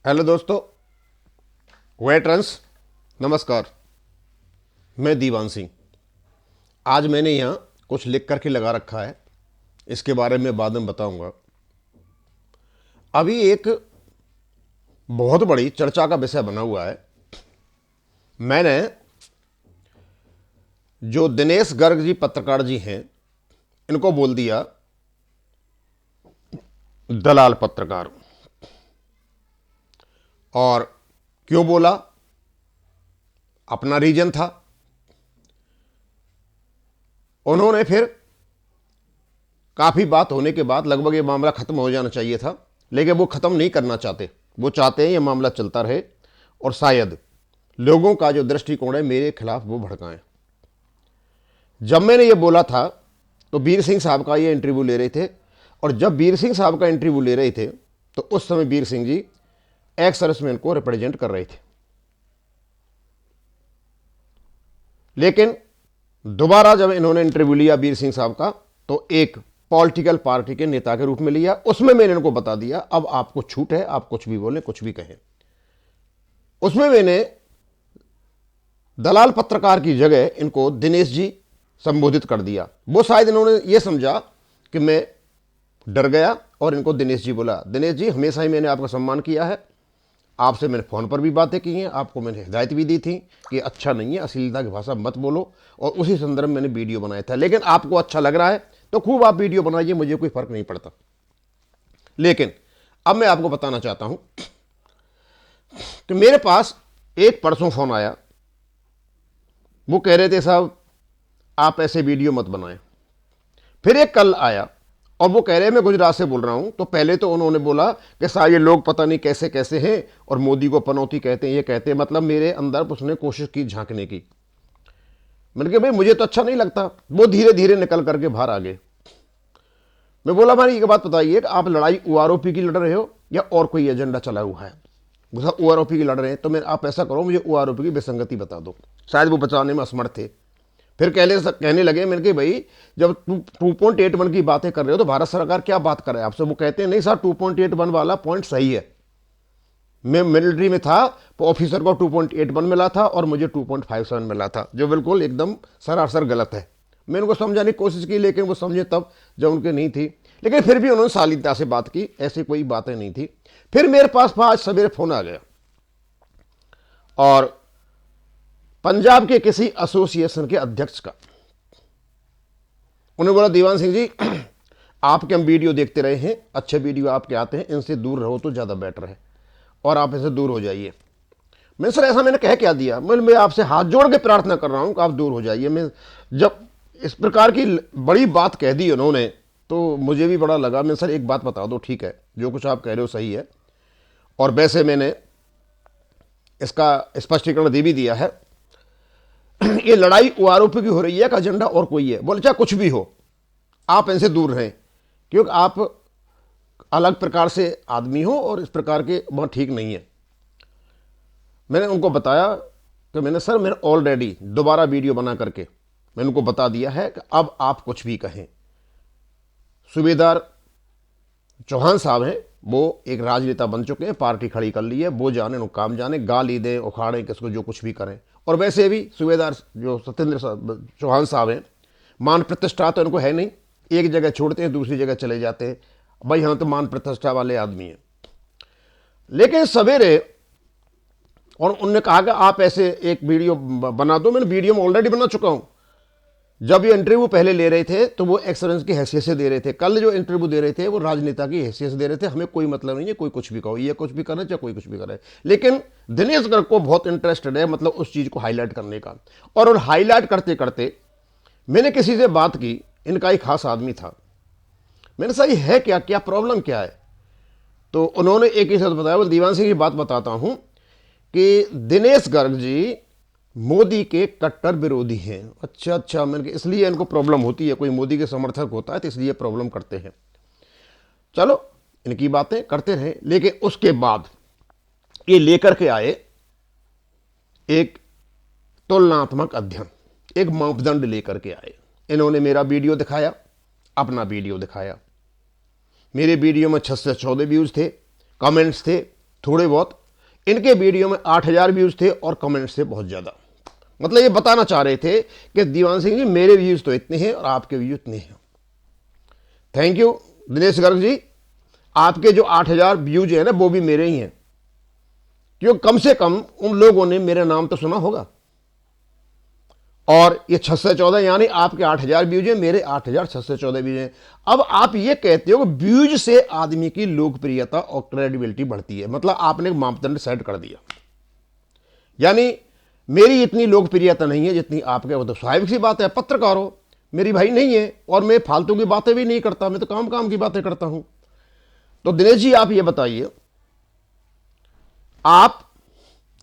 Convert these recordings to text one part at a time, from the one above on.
Hello दोस्तों, veterans, नमस्कार। मैं दीवान सिंह। आज मैंने यहाँ कुछ लिख करके लगा रखा है, इसके बारे में बाद में बताऊंगा। अभी एक बहुत बड़ी चर्चा का विषय बना हुआ है। मैंने जो दिनेश गर्ग जी पत्रकार जी हैं, इनको बोल दिया दलाल पत्रकार। और क्यों बोला? अपना रीजन था। उन्होंने फिर काफ़ी बात होने के बाद लगभग ये मामला ख़त्म हो जाना चाहिए था, लेकिन वो ख़त्म नहीं करना चाहते। वो चाहते हैं ये मामला चलता रहे और शायद लोगों का जो दृष्टिकोण है मेरे खिलाफ वो भड़काएं। जब मैंने ये बोला था तो वीर सिंह साहब का ये इंटरव्यू ले रहे थे, और जब वीर सिंह साहब का इंटरव्यू ले रहे थे तो उस समय वीर सिंह जी एक्स सर्विसमैन को रिप्रेजेंट कर रहे थे। लेकिन दोबारा जब इन्होंने इंटरव्यू लिया वीर सिंह साहब का, तो एक पॉलिटिकल पार्टी के नेता के रूप में लिया। उसमें मैंने इनको बता दिया अब आपको छूट है, आप कुछ भी बोलें, कुछ भी कहें। उसमें मैंने दलाल पत्रकार की जगह इनको दिनेश जी संबोधित कर दिया। वो शायद इन्होंने ये समझा कि मैं डर गया और इनको दिनेश जी बोला। दिनेश जी, हमेशा ही मैंने आपका सम्मान किया है, आपसे मैंने फ़ोन पर भी बातें की हैं, आपको मैंने हिदायत भी दी थी कि अच्छा नहीं है, अश्लीलता की भाषा मत बोलो, और उसी संदर्भ में मैंने वीडियो बनाया था। लेकिन आपको अच्छा लग रहा है तो खूब आप वीडियो बनाइए, मुझे कोई फ़र्क नहीं पड़ता। लेकिन अब मैं आपको बताना चाहता हूं कि मेरे पास एक परसों फ़ोन आया। वो कह रहे थे साहब आप ऐसे वीडियो मत बनाएं। फिर एक कल आया और वो कह रहे हैं मैं गुजरात से बोल रहा हूं। तो पहले तो उन्होंने बोला कि साहब ये लोग पता नहीं कैसे कैसे हैं और मोदी को पनौती कहते हैं, ये कहते हैं, मतलब मेरे अंदर उसने कोशिश की झांकने की। मैंने कहा भाई मुझे तो अच्छा नहीं लगता। वो धीरे धीरे निकल करके बाहर आ गए। मैं बोला भाई एक बात बताइए कि आप लड़ाई ओआरओपी की लड़ रहे हो या और कोई एजेंडा चला हुआ है? ओआरओपी की लड़ रहे हैं तो मैं आप ऐसा करो, मुझे ओआरओपी की विसंगति बता दो। शायद वो बचाने में असमर्थ थे। फिर कहने लगे, मैंने कहा भाई जब 2.81 की बातें कर रहे हो तो भारत सरकार क्या बात कर रहा है आपसे? वो कहते हैं नहीं सर 2.81 वाला पॉइंट सही है। मैं मिलिट्री में था तो ऑफिसर को 2.81 मिला था और मुझे 2.57 मिला था, जो बिल्कुल एकदम सरासर गलत है। मैंने उनको समझाने की कोशिश की, लेकिन वो समझे तब जब उनके नहीं थी। लेकिन फिर भी उन्होंने शालीनता से बात की, ऐसी कोई बातें नहीं थी। फिर मेरे पास आज सवेरे फोन आ गया और पंजाब के किसी एसोसिएशन के अध्यक्ष का। उन्होंने बोला दीवान सिंह जी आपके हम वीडियो देखते रहे हैं, अच्छे वीडियो आपके आते हैं, इनसे दूर रहो तो ज़्यादा बेटर है और आप इनसे दूर हो जाइए। मैं सर ऐसा मैंने कह क्या दिया? मैं आपसे हाथ जोड़ के प्रार्थना कर रहा हूं कि आप दूर हो जाइए। मैं जब इस प्रकार की बड़ी बात कह दी उन्होंने तो मुझे भी बड़ा लगा। मैं सर एक बात बता दो, ठीक है जो कुछ आप कह रहे हो सही है, और वैसे मैंने इसका स्पष्टीकरण दे भी दिया है। ये लड़ाई ओआरओपी की हो रही है का एजेंडा और कोई है? बोले चाहे कुछ भी हो आप इनसे दूर रहें, क्योंकि आप अलग प्रकार से आदमी हो और इस प्रकार के वहाँ ठीक नहीं है। मैंने उनको बताया कि मैंने ऑलरेडी दोबारा वीडियो बना करके मैंने उनको बता दिया है कि अब आप कुछ भी कहें। सूबेदार चौहान साहब हैं, वो एक राजनेता बन चुके हैं, पार्टी खड़ी कर ली है, वो जाने उनको काम जाने, गाली दें उखाड़ें किसको जो कुछ भी करें। और वैसे भी सूबेदार जो सत्येंद्र चौहान साहब हैं, मान प्रतिष्ठा तो इनको है नहीं, एक जगह छोड़ते हैं दूसरी जगह चले जाते हैं। भाई हम तो मान प्रतिष्ठा वाले आदमी हैं। लेकिन सवेरे और उनने कहा कि आप ऐसे एक वीडियो बना दो। मैंने वीडियो में ऑलरेडी बना चुका हूं। जब ये इंटरव्यू पहले ले रहे थे तो वो एक्सलेंस की हैसियत से दे रहे थे, कल जो इंटरव्यू दे रहे थे वो राजनेता की हैसियत से दे रहे थे। हमें कोई मतलब नहीं है, कोई कुछ भी कहो, ये कुछ भी करे चाहे कोई कुछ भी करे। लेकिन दिनेश गर्ग को बहुत इंटरेस्टेड है, मतलब उस चीज़ को हाईलाइट करने का। और हाईलाइट करते करते मैंने किसी से बात की, इनका एक खास आदमी था। मैंने सही है क्या, क्या प्रॉब्लम क्या है? तो उन्होंने एक ही शब्द बताया, वो दीवान सिंह की बात बताता हूं कि दिनेश गर्ग जी मोदी के कट्टर विरोधी हैं। अच्छा अच्छा, मैंने कहा इसलिए इनको प्रॉब्लम होती है, कोई मोदी के समर्थक होता है तो इसलिए प्रॉब्लम करते हैं। चलो इनकी बातें करते रहे। लेकिन उसके बाद ये लेकर के आए एक तुलनात्मक अध्ययन, एक मापदंड लेकर के आए। इन्होंने मेरा वीडियो दिखाया, अपना वीडियो दिखाया। मेरे वीडियो में 6 से 14 व्यूज थे, कमेंट्स थे थोड़े बहुत। इनके वीडियो में 8,000 व्यूज थे और कमेंट्स थे बहुत ज़्यादा। मतलब ये बताना चाह रहे थे कि दीवान सिंह जी मेरे व्यूज तो इतने हैं और आपके व्यूज इतने हैं। थैंक यू दिनेश गर्ग जी, आपके जो 8,000 व्यूज हैं ना वो भी मेरे ही हैं, क्यों कम से कम उन लोगों ने मेरा नाम तो सुना होगा। और ये 614 यानी आपके 8,000 व्यूज हैं, मेरे 8,614 व्यूज हैं। अब आप ये कहते हो कि व्यूज से आदमी की लोकप्रियता और क्रेडिबिलिटी बढ़ती है, मतलब आपने एक मापदंड सेट कर दिया। यानी मेरी इतनी लोकप्रियता नहीं है जितनी आपके, वो तो स्वाभाविक सी बात है, पत्रकार हो, मेरी भाई नहीं है। और मैं फालतू की बातें भी नहीं करता, मैं तो काम काम की बातें करता हूं। तो दिनेश जी आप ये बताइए, आप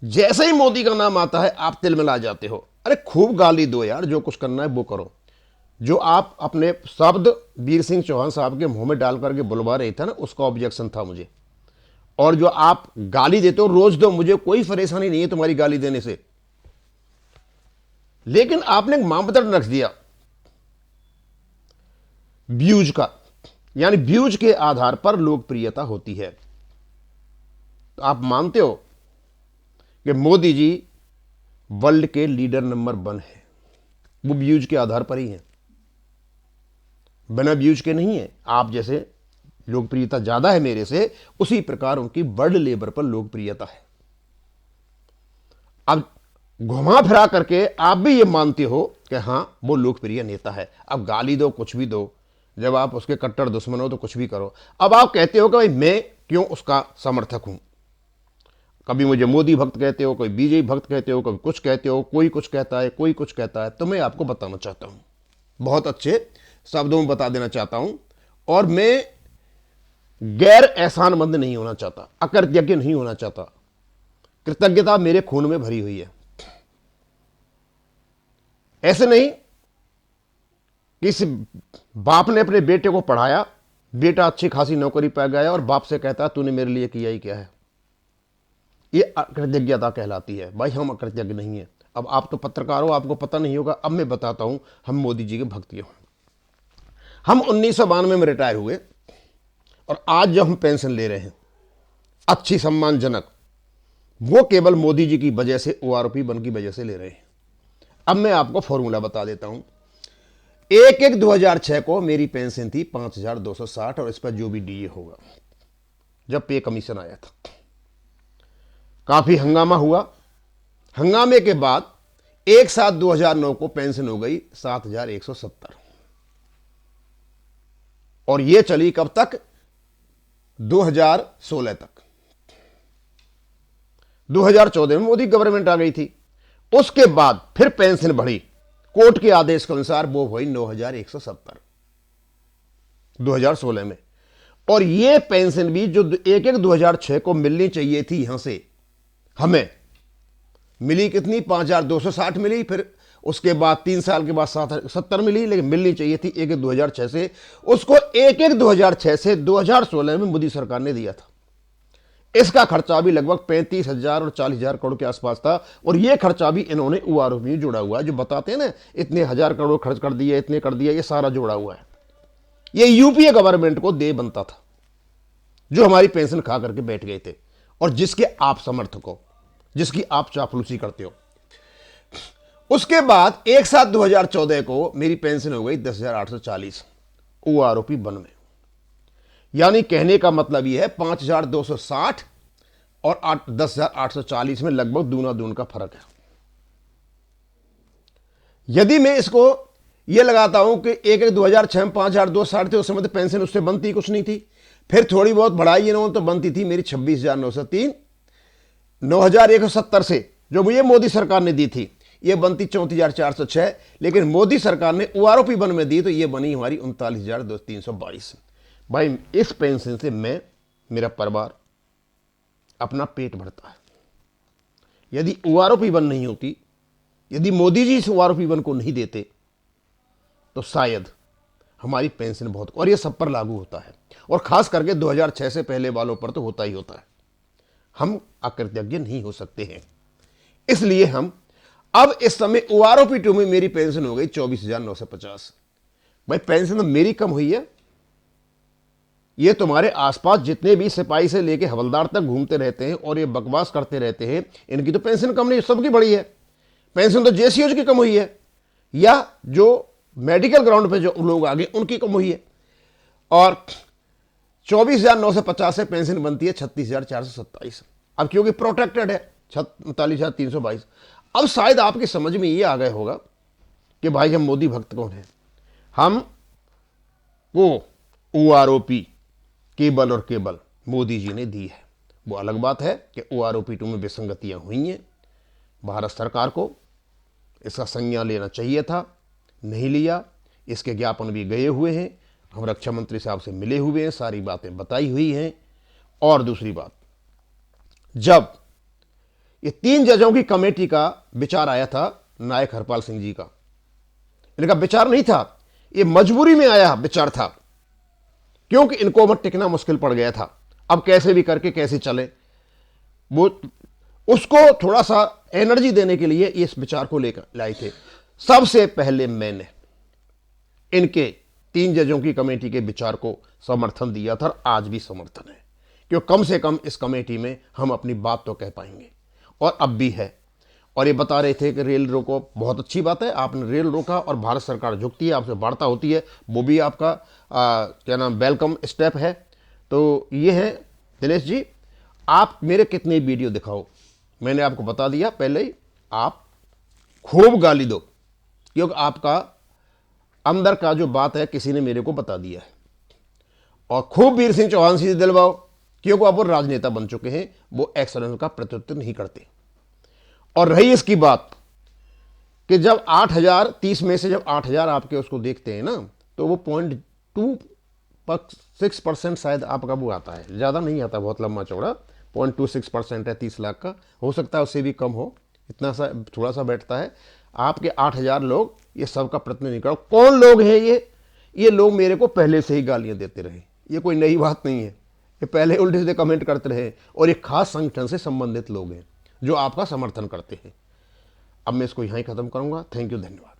जैसे ही मोदी का नाम आता है आप तिलमिला जाते हो। अरे खूब गाली दो यार, जो कुछ करना है वो करो। जो आप अपने शब्द वीर सिंह चौहान साहब के मुंह में डाल करके बुलवा रहे थे ना, उसका ऑब्जेक्शन था मुझे। और जो आप गाली देते हो रोज दो, मुझे कोई परेशानी नहीं है तुम्हारी गाली देने से, लेकिन आपने एक मापदंड रख दिया व्यूज का, यानी व्यूज के आधार पर लोकप्रियता होती है। तो आप मानते हो कि मोदी जी वर्ल्ड के लीडर नंबर 1 है, वो व्यूज के आधार पर ही है, बिना व्यूज के नहीं है। आप जैसे लोकप्रियता ज्यादा है मेरे से, उसी प्रकार उनकी वर्ल्ड लेवल पर लोकप्रियता है। अब घुमा फिरा करके आप भी ये मानते हो कि हां वो लोकप्रिय नेता है। अब गाली दो, कुछ भी दो, जब आप उसके कट्टर दुश्मन हो तो कुछ भी करो। अब आप कहते हो कि भाई मैं क्यों उसका समर्थक हूं, कभी मुझे मोदी भक्त कहते हो, कोई बीजेपी भक्त कहते हो, कभी कुछ कहते हो, कोई कुछ कहता है, कोई कुछ कहता है। तो मैं आपको बताना चाहता हूं, बहुत अच्छे शब्दों में बता देना चाहता हूं, और मैं गैर एहसानमंद नहीं होना चाहता, अकृतज्ञ नहीं होना चाहता। कृतज्ञता मेरे खून में भरी हुई है। ऐसे नहीं कि इस बाप ने अपने बेटे को पढ़ाया, बेटा अच्छी खासी नौकरी पा गया और बाप से कहता तूने मेरे लिए किया ही क्या है। ये अकृतज्ञता कहलाती है। भाई हम अकृतज्ञ नहीं है। अब आप तो पत्रकार हो, आपको पता नहीं होगा, अब मैं बताता हूं, हम मोदी जी के भक्ति हो। हम 1992 में रिटायर हुए और आज जब हम पेंशन ले रहे हैं अच्छी सम्मानजनक, वो केवल मोदी जी की वजह से, ओआरओपी बन की वजह से ले रहे हैं। अब मैं आपको फॉर्मूला बता देता हूं। 1/1/2006 को मेरी पेंशन थी 5,260, और इस पर जो भी डीए होगा, जब पे कमीशन आया था काफी हंगामा हुआ। हंगामे के बाद 1/7/2009 को पेंशन हो गई 7,170, और यह चली कब तक, 2016 तक। 2014 में मोदी गवर्नमेंट आ गई थी। उसके बाद फिर पेंशन बढ़ी, कोर्ट के आदेश के अनुसार वो हुई 9,170 2016 में। और ये पेंशन भी जो 1/1/2006 को मिलनी चाहिए थी, यहां से हमें मिली कितनी, 5,260 मिली। फिर उसके बाद 3 साल के बाद 770 मिली, लेकिन मिलनी चाहिए थी 1/1/2006 से। उसको 1/1/2006 से 2016 में मोदी सरकार ने दिया था। इसका खर्चा भी लगभग 35,000 और 40,000 करोड़ के आसपास था। और यह खर्चा भी इन्होंने ओआरओपी में जुड़ा हुआ है। जो बताते हैं ना इतने 1,000 करोड़ खर्च कर दिए, इतने कर दिया, ये सारा जुड़ा हुआ है। ये यूपीए गवर्नमेंट को दे बनता था, जो हमारी पेंशन खा करके बैठ गए थे, और जिसके आप समर्थक हो, जिसकी आप चापलूसी करते हो। उसके बाद 1/7/2014 को मेरी पेंशन हो गई 10,840 ओआरओपी 1 में। यानी कहने का मतलब यह है 5,260 और 10,840 में लगभग दूना दून का फर्क है। यदि मैं इसको यह लगाता हूं कि 1/1/2006 में 5,260 थे, उस समय तो पेंशन उससे बनती कुछ नहीं थी। फिर थोड़ी बहुत बढ़ाई इन्होंने तो बनती थी मेरी 26,903। 9,170 से जो मुझे मोदी सरकार ने दी थी यह बनती 34,406, लेकिन मोदी सरकार ने ओआरओपी 1 में दी तो यह बनी हमारी 39,322। भाई इस पेंशन से मैं, मेरा परिवार, अपना पेट भरता है। यदि ओआरओपी 1 नहीं होती, यदि मोदी जी इस ओआरओपी 1 को नहीं देते, तो शायद हमारी पेंशन बहुत, और ये सब पर लागू होता है, और खास करके 2006 से पहले वालों पर तो होता ही होता है। हम अकृतज्ञ नहीं हो सकते हैं। इसलिए हम अब इस समय ओआरओपी 2 में मेरी पेंशन हो गई 24,950। भाई पेंशन तो मेरी कम हुई है, ये तुम्हारे आसपास जितने भी सिपाही से लेके हवलदार तक घूमते रहते हैं और ये बकवास करते रहते हैं, इनकी तो पेंशन कम नहीं, सबकी बढ़ी है। पेंशन तो जेसीओज की कम हुई है, या जो मेडिकल ग्राउंड पे जो लोग आ गए उनकी कम हुई है। और 24,950 से पेंशन बनती है 36,427। अब क्योंकि प्रोटेक्टेड है 39,322। अब शायद आपकी समझ में ये आ गया होगा कि भाई हम मोदी भक्त कौन है। हम वो OROP केबल और केबल मोदी जी ने दी है। वो अलग बात है कि OROP 2 में विसंगतियां हुई हैं। भारत सरकार को इसका संज्ञान लेना चाहिए था, नहीं लिया। इसके ज्ञापन भी गए हुए हैं, हम रक्षा मंत्री साहब से मिले हुए हैं, सारी बातें बताई हुई हैं। और दूसरी बात, जब ये 3 जजों की कमेटी का विचार आया था नायक हरपाल सिंह जी का, इनका विचार नहीं था, ये मजबूरी में आया विचार था, क्योंकि इनको अब टिकना मुश्किल पड़ गया था। अब कैसे भी करके कैसे चले, वो उसको थोड़ा सा एनर्जी देने के लिए इस विचार को लेकर लाए थे। सबसे पहले मैंने इनके 3 जजों की कमेटी के विचार को समर्थन दिया था और आज भी समर्थन है, क्योंकि कम से कम इस कमेटी में हम अपनी बात तो कह पाएंगे, और अब भी है। और ये बता रहे थे कि रेल रोको, बहुत अच्छी बात है, आपने रेल रोका और भारत सरकार झुकती है, आपसे वार्ता होती है, वो भी आपका क्या नाम वेलकम स्टेप है। तो ये है दिनेश जी, आप मेरे कितने वीडियो दिखाओ, मैंने आपको बता दिया पहले ही, आप खूब गाली दो, क्योंकि आपका अंदर का जो बात है किसी ने मेरे को बता दिया है। और खूब वीर सिंह चौहान से दिलवाओ, क्योंकि अब वो राजनेता बन चुके हैं, वो एक्सलेंस का प्रतिनिधित्व नहीं करते। और रही इसकी बात कि जब 8,000 30 में से जब 8,000 आपके उसको देखते हैं ना, तो वो 0.26% शायद आपका वो आता है, ज़्यादा नहीं आता, बहुत लंबा चौड़ा 0.26% है 30 लाख का, हो सकता है उससे भी कम हो, इतना सा थोड़ा सा बैठता है। आपके 8,000 लोग ये सबका प्रतिनिधित्व करो। कौन लोग हैं ये लोग मेरे को पहले से ही गालियां देते रहे, ये कोई नई बात नहीं है, ये पहले उल्टे सीधे कमेंट करते रहे, और एक खास संगठन से संबंधित लोग हैं जो आपका समर्थन करते हैं। अब मैं इसको यहीं ख़त्म करूंगा। थैंक यू, धन्यवाद।